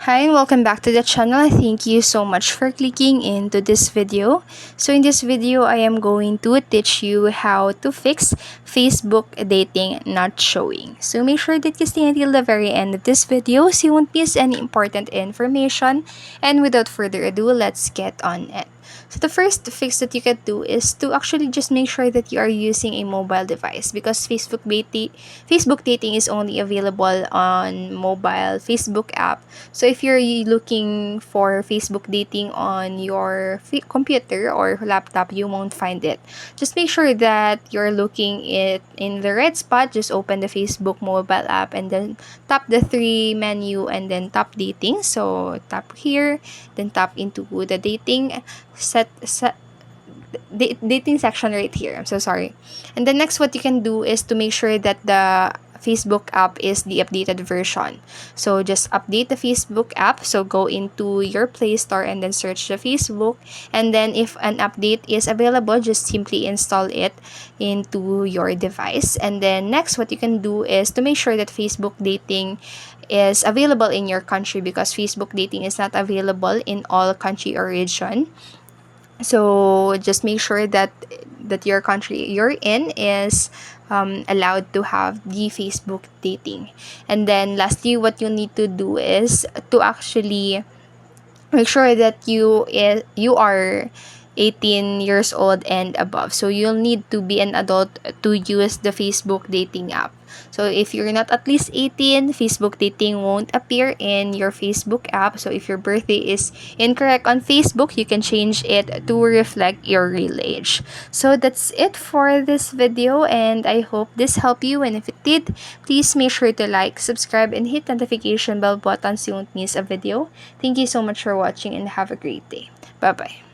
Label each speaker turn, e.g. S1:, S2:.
S1: Hi and welcome back to the channel. Thank you so much for clicking into this video. So in this video, I am going to teach you how to fix Facebook dating not showing. So make sure that you stay until the very end of this video so you won't miss any important information. And without further ado, let's get on it. So the first fix that you can do is to actually just make sure that you are using a mobile device, because Facebook dating is only available on mobile Facebook app. So if you're looking for Facebook dating on your computer or laptop, you won't find it. Just make sure that you're looking it in the right spot. Just open the Facebook mobile app and then tap the three menu and then tap dating. So tap here, then tap into the dating dating section right here. I'm so sorry. And then next, what you can do is to make sure that the Facebook app is the updated version. So just update the Facebook app. So go into your Play Store and then search the Facebook. And then if an update is available, just simply install it into your device. And then next, what you can do is to make sure that Facebook dating is available in your country, because Facebook dating is not available in all country or region. So just make sure that your country you're in is allowed to have the Facebook dating. And then lastly, what you need to do is to actually make sure that you are 18 years old and above. So you'll need to be an adult to use the Facebook dating app. So if you're not at least 18, Facebook dating won't appear in your Facebook app. So if your birthday is incorrect on Facebook, you can change it to reflect your real age. So that's it for this video, and I hope this helped you. And if it did, please make sure to like, subscribe, and hit notification bell button so you won't miss a video. Thank you so much for watching and have a great day. Bye bye.